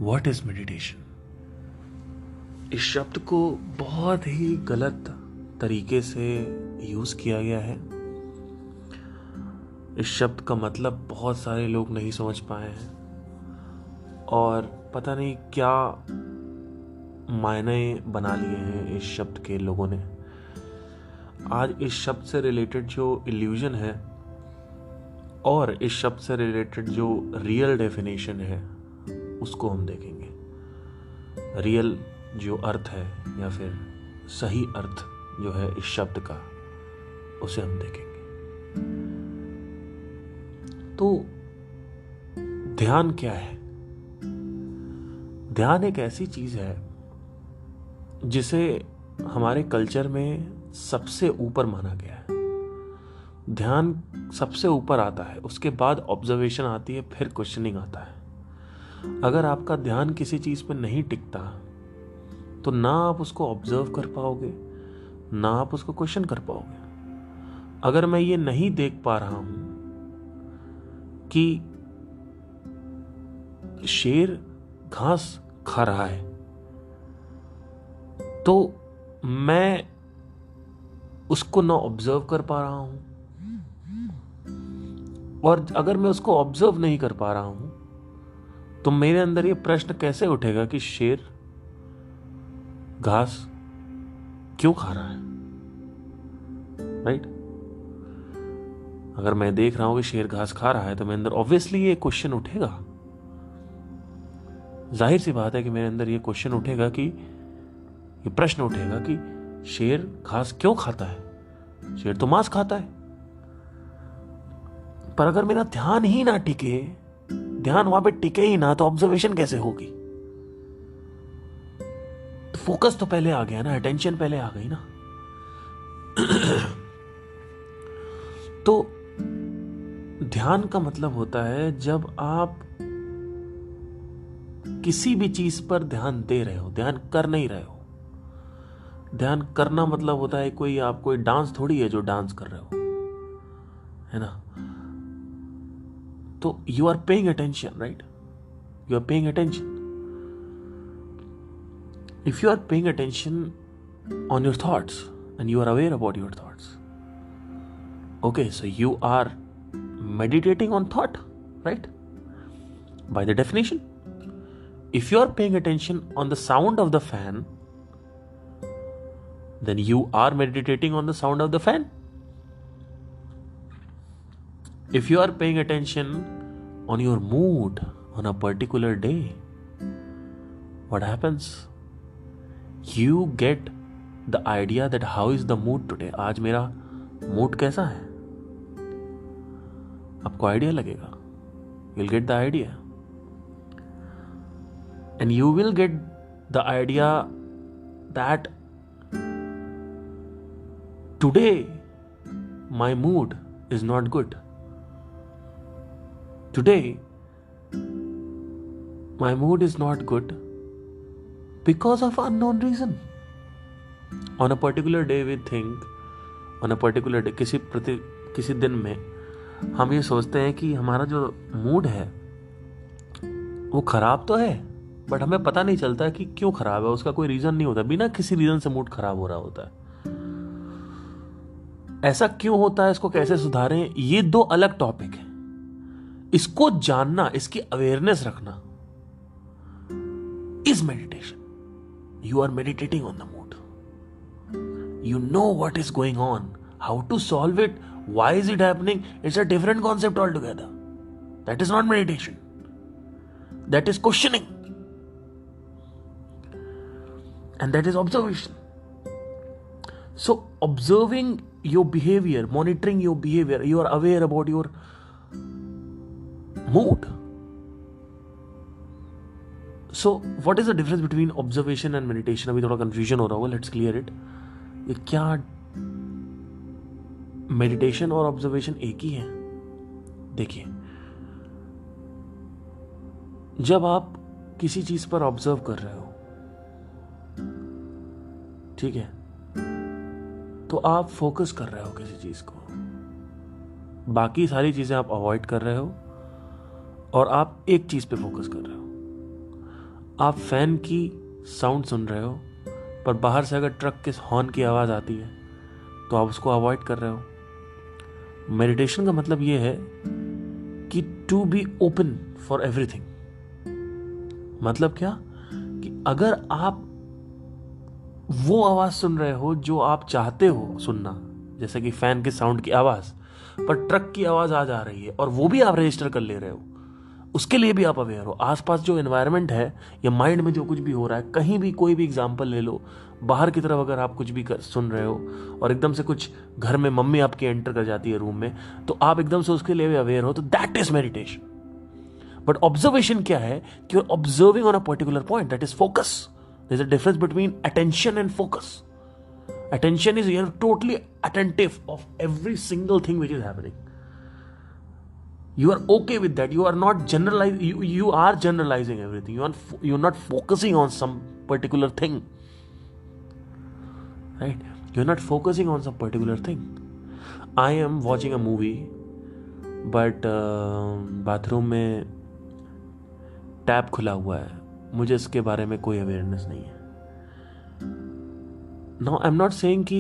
What is meditation? इस शब्द को बहुत ही गलत तरीके से यूज किया गया है। इस शब्द का मतलब बहुत सारे लोग नहीं समझ पाए हैं और पता नहीं क्या मायने बना लिए हैं इस शब्द के लोगों ने। आज इस शब्द से रिलेटेड जो इल्यूजन है और इस शब्द से रिलेटेड जो रियल डेफिनेशन है उसको हम देखेंगे। रियल जो अर्थ है या फिर सही अर्थ जो है इस शब्द का, उसे हम देखेंगे। तो ध्यान क्या है? ध्यान एक ऐसी चीज है जिसे हमारे कल्चर में सबसे ऊपर माना गया है। ध्यान सबसे ऊपर आता है, उसके बाद ऑब्जर्वेशन आती है, फिर क्वेश्चनिंग आता है। अगर आपका ध्यान किसी चीज पे नहीं टिकता तो ना आप उसको ऑब्जर्व कर पाओगे, ना आप उसको क्वेश्चन कर पाओगे। अगर मैं ये नहीं देख पा रहा हूं कि शेर घास खा रहा है, तो मैं उसको ना ऑब्जर्व कर पा रहा हूं, और अगर मैं उसको ऑब्जर्व नहीं कर पा रहा हूं तो मेरे अंदर ये प्रश्न कैसे उठेगा कि शेर घास क्यों खा रहा है? राइट? अगर मैं देख रहा हूं कि शेर घास खा रहा है तो मेरे अंदर ऑब्वियसली ये क्वेश्चन उठेगा। जाहिर सी बात है कि मेरे अंदर ये क्वेश्चन उठेगा कि ये प्रश्न उठेगा कि शेर घास क्यों खाता है? शेर तो मांस खाता है। पर अगर मेरा ध्यान ही ना टिके, ध्यान वहां पे टिके ही ना, तो ऑब्जर्वेशन कैसे होगी? तो फोकस तो पहले आ गया ना, अटेंशन पहले आ गई ना। तो ध्यान का मतलब होता है जब आप किसी भी चीज पर ध्यान दे रहे हो, ध्यान कर नहीं रहे हो। ध्यान करना मतलब होता है कोई डांस थोड़ी है जो डांस कर रहे हो, है ना? तो you are paying attention, right? You are paying attention. If you are paying attention on your thoughts and you are aware about your thoughts, okay, so you are meditating on thought, right? By the definition, if you are paying attention on the sound of the fan, then you are meditating on the sound of the fan. If you are paying attention on your mood on a particular day, what happens? You get the idea that how is the mood today. आज मेरा mood कैसा है? आपको idea लगेगा. You'll get the idea. And you will get the idea that today my mood is not good. Today my mood is not good because of unknown reason. On a particular day we think, on a particular day, किसी दिन में हम ये सोचते हैं कि हमारा जो मूड है वो खराब तो है, बट हमें पता नहीं चलता कि क्यों खराब है. उसका कोई रीजन नहीं होता, बिना किसी रीजन से मूड खराब हो रहा होता है. ऐसा क्यों होता है, इसको कैसे सुधारें, ये दो अलग टॉपिक है. इसको जानना, इसकी अवेयरनेस रखना is meditation. You are meditating on the mood. You know what is going on, how to solve it, why is it happening. It's a different concept altogether. That is not meditation. That is questioning. And that is observation. So observing your behavior, monitoring your behavior, you are aware about your mood. So what is the difference between observation and meditation? अभी थोड़ा confusion हो रहा होगा, let's clear it. ये क्या meditation और observation एक ही है? देखिए, जब आप किसी चीज पर ऑब्जर्व कर रहे हो, ठीक है, तो आप फोकस कर रहे हो किसी चीज को. बाकी सारी चीजें आप अवॉइड कर रहे हो और आप एक चीज पे फोकस कर रहे हो. आप फैन की साउंड सुन रहे हो, पर बाहर से अगर ट्रक के हॉर्न की आवाज़ आती है तो आप उसको अवॉइड कर रहे हो। मेडिटेशन का मतलब ये है कि to be open for everything. मतलब क्या कि अगर आप वो आवाज़ सुन रहे हो जो आप चाहते हो सुनना, जैसे कि फैन के साउंड की आवाज़, पर ट्रक की आवाज़ आ जा रही है और वो भी आप रजिस्टर कर ले रहे हो, उसके लिए भी आप अवेयर हो। आसपास जो एनवायरनमेंट है या माइंड में जो कुछ भी हो रहा है, कहीं भी कोई भी एग्जांपल ले लो, बाहर की तरफ अगर आप कुछ भी सुन रहे हो और एकदम से कुछ घर में मम्मी आपकी एंटर कर जाती है रूम में, तो आप एकदम से उसके लिए भी अवेयर हो, तो that is meditation. But observation क्या है कि you are observing on a particular point, that is focus. There is a difference between attention and focus. Attention is you're totally attentive of every single thing which is happening. You are okay with that. You are not you are generalizing everything. You're not focusing on some particular thing, right? You're not focusing on some particular thing. I am watching a movie, but bathroom में tap खुला हुआ है, मुझे इसके बारे में कोई awareness नहीं है। Now I am not saying कि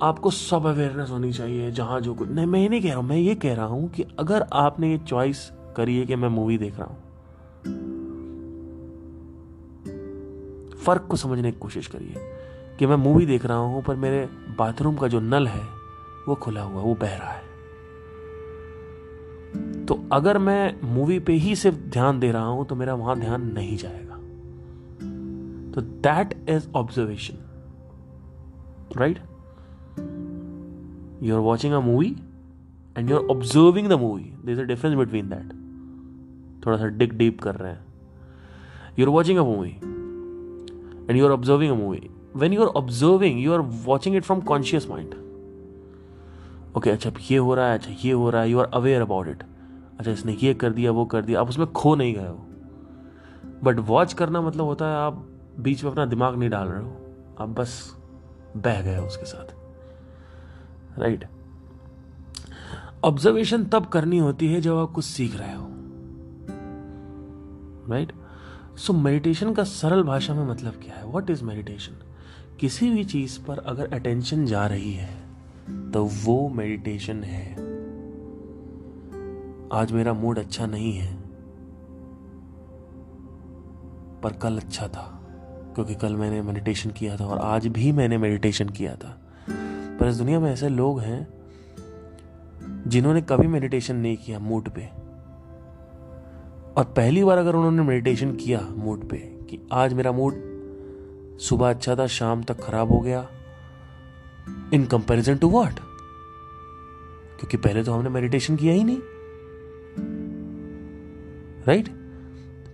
आपको सब अवेयरनेस होनी चाहिए जहां जो कुछ नहीं, मैं ये नहीं कह रहा हूं। मैं ये कह रहा हूं कि अगर आपने ये चॉइस करी है कि मैं मूवी देख रहा हूं, फर्क को समझने की कोशिश करिए कि मैं मूवी देख रहा हूं पर मेरे बाथरूम का जो नल है वो खुला हुआ, वो बह रहा है। तो अगर मैं मूवी पे ही सिर्फ ध्यान दे रहा हूं तो मेरा वहां ध्यान नहीं जाएगा। तो that is observation, right? You're watching a movie and you're observing the movie. There's a difference between that. थोड़ा सा dig deep कर रहे हैं। You're watching a movie and you're observing a movie. When you're observing, you're watching it from conscious mind. Okay, अच्छा ये हो रहा है, अच्छा ये हो रहा है, you are aware about it. अच्छा इसने ये कर दिया, वो कर दिया, आप उसमें खो नहीं गए हो। बट वॉच करना मतलब होता है आप बीच में अपना दिमाग नहीं डाल रहे हो, आप बस बह गए उसके साथ, राइट? ऑब्जर्वेशन तब करनी होती है जब आप कुछ सीख रहे हो, राइट? सो मेडिटेशन का सरल भाषा में मतलब क्या है? What is meditation? किसी भी चीज पर अगर अटेंशन जा रही है तो वो मेडिटेशन है। आज मेरा मूड अच्छा नहीं है, पर कल अच्छा था क्योंकि कल मैंने मेडिटेशन किया था, और आज भी मैंने मेडिटेशन किया था। पर इस दुनिया में ऐसे लोग हैं जिन्होंने कभी मेडिटेशन नहीं किया मूड पे, और पहली बार अगर उन्होंने मेडिटेशन किया मूड पे कि आज मेरा मूड सुबह अच्छा था, शाम तक खराब हो गया, इन कंपैरिजन टू व्हाट? क्योंकि पहले तो हमने मेडिटेशन किया ही नहीं, राइट?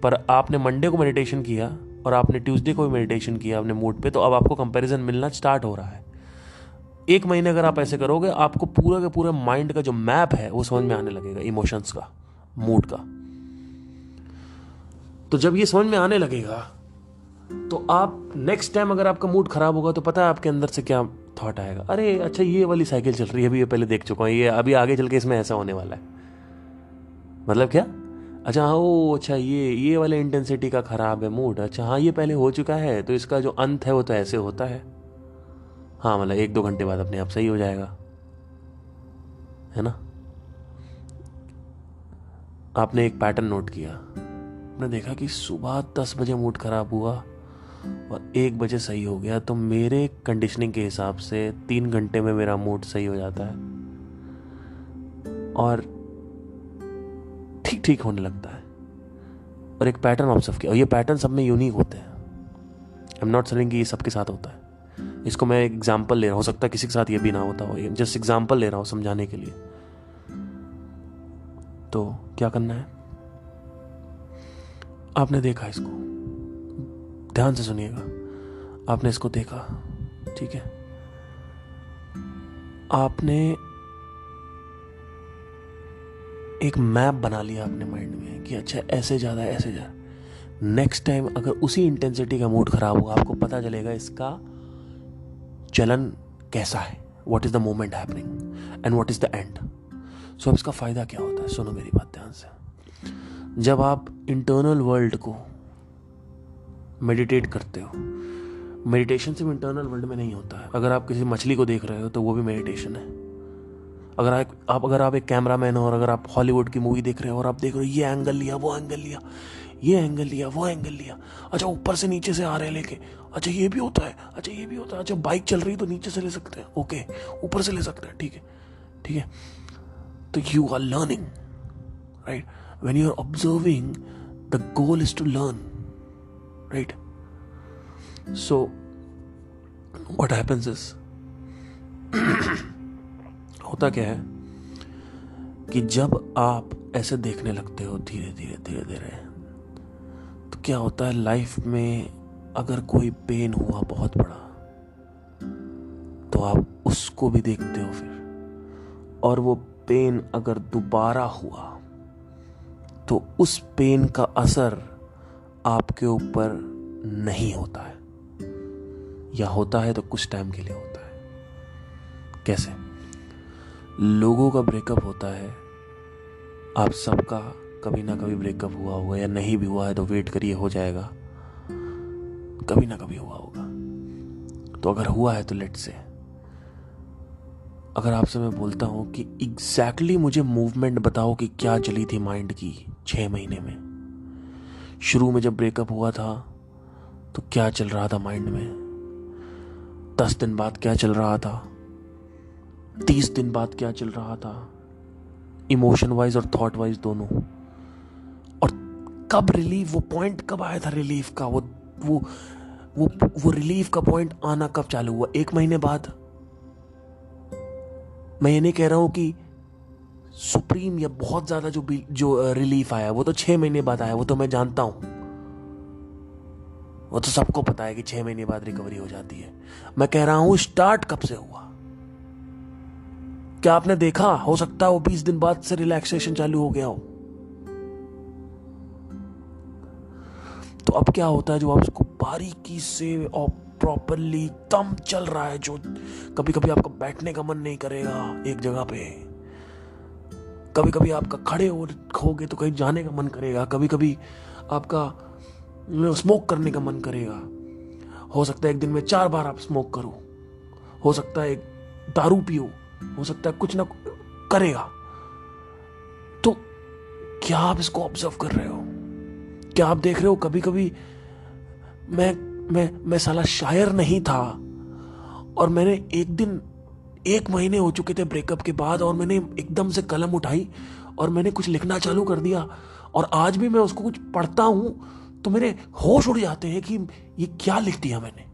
पर आपने मंडे को मेडिटेशन किया और आपने ट्यूसडे को भी मेडिटेशन किया अपने मूड पे, तो अब आपको कंपैरिजन मिलना स्टार्ट हो रहा है। एक महीने अगर आप ऐसे करोगे, आपको पूरा के पूरा माइंड का जो मैप है वो समझ में आने लगेगा, इमोशंस का, मूड का। तो जब ये समझ में आने लगेगा तो आप नेक्स्ट टाइम अगर आपका मूड खराब होगा तो पता है आपके अंदर से क्या थॉट आएगा? अरे अच्छा ये वाली साइकिल चल रही है, अभी ये पहले देख चुका हूं, ये अभी आगे चल के इसमें ऐसा होने वाला है। मतलब क्या? अच्छा हाँ, ओ अच्छा ये वाले इंटेंसिटी का खराब है मूड, अच्छा हाँ ये पहले हो चुका है, तो इसका जो अंत है वो तो ऐसे होता है। हाँ मतलब 1-2 घंटे बाद अपने आप सही हो जाएगा, है ना? आपने एक पैटर्न नोट किया, आपने देखा कि सुबह 10 बजे मूड खराब हुआ और 1 बजे सही हो गया, तो मेरे कंडीशनिंग के हिसाब से 3 घंटे में मेरा मूड सही हो जाता है और ठीक होने लगता है। और एक पैटर्न ऑब्जर्व किया, और ये पैटर्न सब में यूनिक होते हैं। आई एम नॉट सेइंग कि ये सबके साथ होता है, इसको मैं एग्जाम्पल ले रहा हूं, हो सकता है किसी के साथ ये भी ना होता हो, जस्ट एग्जाम्पल ले रहा हूं समझाने के लिए। तो क्या करना है? आपने देखा इसको, ध्यान से सुनिएगा, आपने इसको देखा, ठीक है? आपने एक मैप बना लिया अपने माइंड में कि अच्छा ऐसे ज़्यादा है, ऐसे ज़्यादा। नेक्स्ट टाइम अगर उसी इंटेंसिटी का मूड खराब होगा, आपको पता चलेगा इसका चलन कैसा है, what is the moment happening and what is the end. So अब इसका फायदा क्या होता है? सुनो मेरी बात ध्यान से। जब आप इंटरनल वर्ल्ड को मेडिटेट करते हो। मेडिटेशन सिर्फ इंटरनल वर्ल्ड में नहीं होता है। अगर आप किसी मछली को देख रहे हो तो वो भी मेडिटेशन है। अगर आप एक कैमरामैन हो और अगर आप हॉलीवुड की मूवी देख रहे हो और आप देख रहे हो ये एंगल लिया, वो एंगल लिया, ये एंगल लिया, वो एंगल लिया, अच्छा ऊपर से नीचे से आ रहे हैं लेके, अच्छा ये भी होता है, अच्छा ये भी होता है, अच्छा बाइक चल रही है तो नीचे से ले सकते हैं, ओके ऊपर से ले सकते हैं, ठीक है ठीक है। तो you are learning, right? When you are observing, the goal is to learn, right? So what happens is, होता क्या है कि जब आप ऐसे देखने लगते हो धीरे धीरे धीरे धीरे, तो क्या होता है लाइफ में, अगर कोई पेन हुआ बहुत बड़ा तो आप उसको भी देखते हो फिर, और वो पेन अगर दोबारा हुआ तो उस पेन का असर आपके ऊपर नहीं होता है, या होता है तो कुछ टाइम के लिए होता है। कैसे? लोगों का ब्रेकअप होता है, आप सबका कभी ना कभी ब्रेकअप हुआ होगा, या नहीं भी हुआ है तो वेट करिए, हो जाएगा, कभी ना कभी हुआ होगा। तो अगर हुआ है तो लेट से, अगर आपसे मैं बोलता हूं कि एग्जैक्टली मुझे मूवमेंट बताओ कि क्या चली थी माइंड की 6 महीने में, शुरू में जब ब्रेकअप हुआ था तो क्या चल रहा था माइंड में, 10 दिन बाद क्या चल रहा था, 30 दिन बाद क्या चल रहा था, इमोशन वाइज और थॉट वाइज दोनों, और कब रिलीफ, वो पॉइंट कब आया था रिलीफ का, वो रिलीफ का पॉइंट आना कब चालू हुआ? 1 महीने बाद? मैं ये नहीं कह रहा हूं कि सुप्रीम या बहुत ज्यादा जो रिलीफ आया वो तो 6 महीने बाद आया, वो तो मैं जानता हूं, वो तो सबको पता है कि 6 महीने बाद रिकवरी हो जाती है। मैं कह रहा हूं स्टार्ट कब से हुआ? क्या आपने देखा? हो सकता है वो 20 दिन बाद से रिलैक्सेशन चालू हो गया हो। तो अब क्या होता है, जो आप उसको बारीकी से और प्रॉपरली दम चल रहा है, जो कभी कभी आपका बैठने का मन नहीं करेगा एक जगह पे, कभी कभी आपका खड़े होगे तो कहीं जाने का मन करेगा, कभी कभी आपका स्मोक करने का मन करेगा, हो सकता है एक दिन में 4 बार आप स्मोक करो, हो सकता है एक दारू पियो, हो सकता है कुछ ना करेगा। तो क्या आप इसको ऑब्जर्व कर रहे हो? क्या आप देख रहे हो? कभी कभी मैं साला शायर नहीं था, और मैंने एक दिन, 1 महीने हो चुके थे ब्रेकअप के बाद, और मैंने एकदम से कलम उठाई और मैंने कुछ लिखना चालू कर दिया, और आज भी मैं उसको कुछ पढ़ता हूं तो मेरे होश उड़ जाते हैं कि ये क्या लिख दिया मैंने,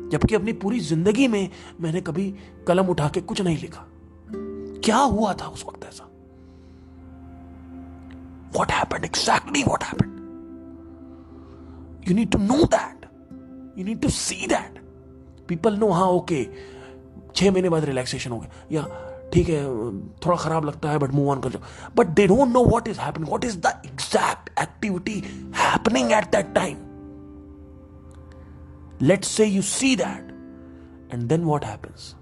जबकि अपनी पूरी जिंदगी में मैंने कभी कलम उठा के कुछ नहीं लिखा। क्या हुआ था उस वक्त ऐसा? What happened? Exactly what happened? You need to know that. You need to see that. People know, हाँ ओके 6 महीने बाद रिलैक्सेशन हो गया, या ठीक है थोड़ा खराब लगता है बट मूव ऑन कर जाओ, but they don't know what is happening, what is the exact activity happening at that time. Let's say you see that, and then what happens?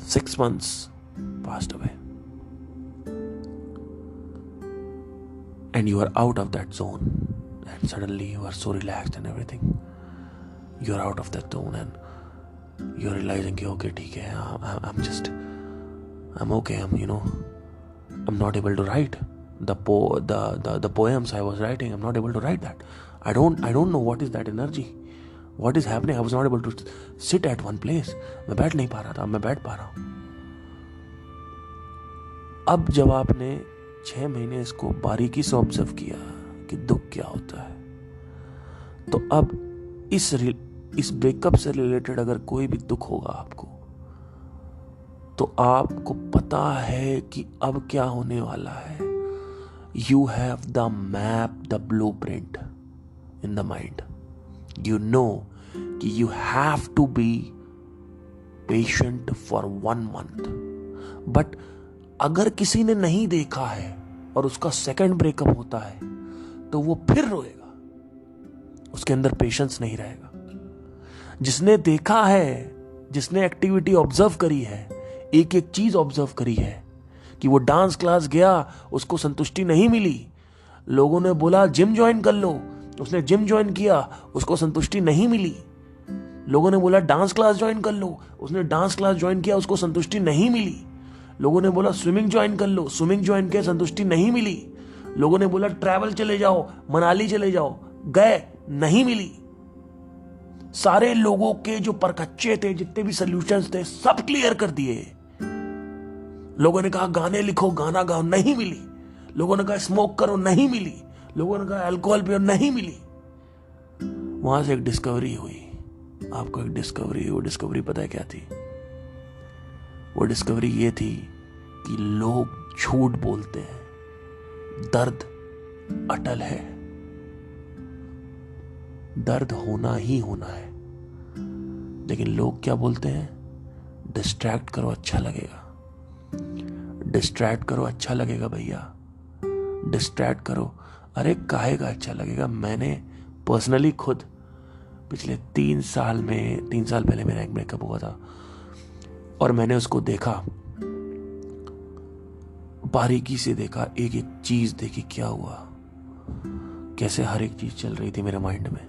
6 months passed away and you are out of that zone, and suddenly you are so relaxed and everything, you are out of that zone and you are realizing कि okay ठीक है, I'm okay, I'm not able to write the poems I was writing. I'm not able to write that. I don't know what is that energy, what is happening. I was not able to sit at one place. मैं बैठ नहीं पा रहा था, मैं बैठ पा रहा हूं। अब जब आपने 6 महीने इसको बारीकी से ऑब्जर्व किया कि दुख क्या होता है, तो अब इस ब्रेकअप से रिलेटेड अगर कोई भी दुख होगा आपको, तो आपको पता है कि अब क्या होने वाला है। You have the map, the blueprint in the mind. You know कि you have to be patient for 1 month। But अगर किसी ने नहीं देखा है और उसका सेकंड ब्रेकअप होता है तो वो फिर रोएगा, उसके अंदर पेशेंस नहीं रहेगा। जिसने देखा है, जिसने एक्टिविटी ऑब्जर्व करी है, एक एक चीज ऑब्जर्व करी है, कि वो डांस क्लास गया, उसको संतुष्टि नहीं मिली, लोगों ने बोला जिम ज्वाइन कर लो, उसने जिम ज्वाइन किया, उसको संतुष्टि नहीं मिली। लोगों ने बोला डांस क्लास ज्वाइन कर लो, उसने डांस क्लास ज्वाइन किया, उसको संतुष्टि नहीं मिली। लोगों ने बोला स्विमिंग ज्वाइन कर लो, स्विमिंग ज्वाइन किया, संतुष्टि नहीं मिली। लोगों ने बोला ट्रैवल चले जाओ, मनाली चले जाओ, गए, नहीं मिली। सारे लोगों के जो परकच्चे थे, जितने भी सॉल्यूशंस थे, सब क्लियर कर दिए। लोगों ने कहा गाने लिखो, गाना गाओ, नहीं मिली। लोगों ने कहा स्मोक करो, नहीं मिली। लोगों ने कहा अल्कोहल पियो, नहीं मिली। वहां से एक डिस्कवरी हुई, आपको एक डिस्कवरी। वो डिस्कवरी पता है क्या थी? वो डिस्कवरी ये थी कि लोग झूठ बोलते हैं, दर्द अटल है, दर्द होना ही होना है। लेकिन लोग क्या बोलते हैं? डिस्ट्रैक्ट करो, अच्छा लगेगा। डिस्ट्रैक्ट करो, अच्छा लगेगा भैया, डिस्ट्रैक्ट करो। अरे काहे का अच्छा लगेगा? मैंने पर्सनली खुद पिछले 3 साल पहले मेरा एक ब्रेकअप हुआ था, और मैंने उसको देखा, बारीकी से देखा, एक एक चीज देखी, क्या हुआ, कैसे हर एक चीज चल रही थी मेरे माइंड में।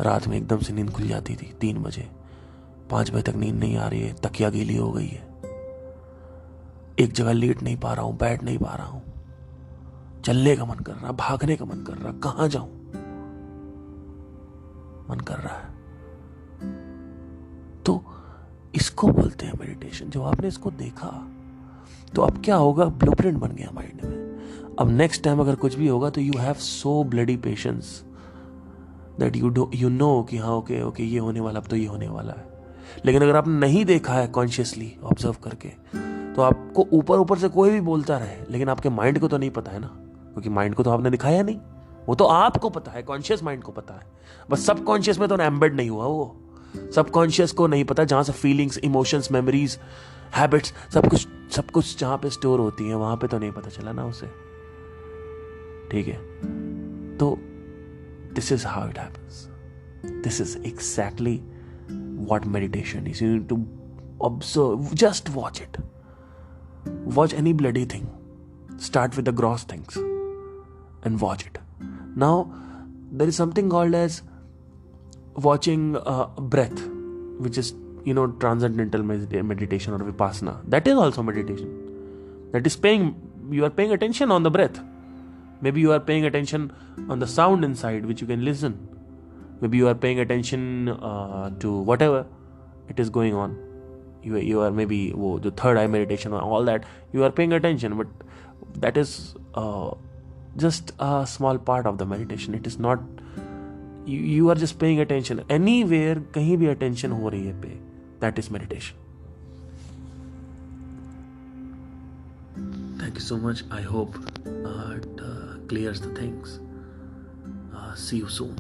रात में एकदम से नींद खुल जाती थी 3 बजे, 5 बजे तक नींद नहीं आ रही है, तकिया गीली हो गई है, एक जगह लेट नहीं पा रहा हूं, बैठ नहीं पा रहा हूं, चलने का मन कर रहा, भागने का मन कर रहा, कहां जाऊं मन कर रहा है। तो इसको बोलते हैं मेडिटेशन। जब आपने इसको देखा तो अब क्या होगा, ब्लूप्रिंट बन गया माइंड में। अब नेक्स्ट टाइम अगर कुछ भी होगा तो you have so bloody patience that you know कि हाँ ओके ये होने वाला, अब तो ये होने वाला है। लेकिन अगर आपने नहीं देखा है कॉन्शियसली ऑब्जर्व करके, तो आपको ऊपर से कोई भी बोलता रहे, लेकिन आपके माइंड को तो नहीं पता है ना, क्योंकि माइंड को तो आपने दिखाया नहीं, वो तो आपको पता है, कॉन्शियस माइंड को पता है, बस सब कॉन्शियस में तो एम्बेड नहीं हुआ। वो सब कॉन्शियस को नहीं पता, जहां से फीलिंग्स, इमोशंस, मेमोरीज, हैबिट्स, सब कुछ जहां पे स्टोर होती है, वहां पे तो नहीं पता चला ना उसे। ठीक है, तो this is how it happens. This is exactly what meditation is. You need to observe, just watch it, watch any bloody thing, start with the gross things and watch it. Now there is something called as watching breath, which is transcendental meditation or vipassana. That is also meditation. That is you are paying attention on the breath. Maybe you are paying attention on the sound inside, which you can listen. Maybe you are paying attention to whatever it is going on. You are maybe the third eye meditation or all that, you are paying attention, but that is just a small part of the meditation. It is not, you are just paying attention anywhere, kahin bhi attention ho rahi hai pe, that is meditation. Thank you so much. I hope it clears the things. See you soon.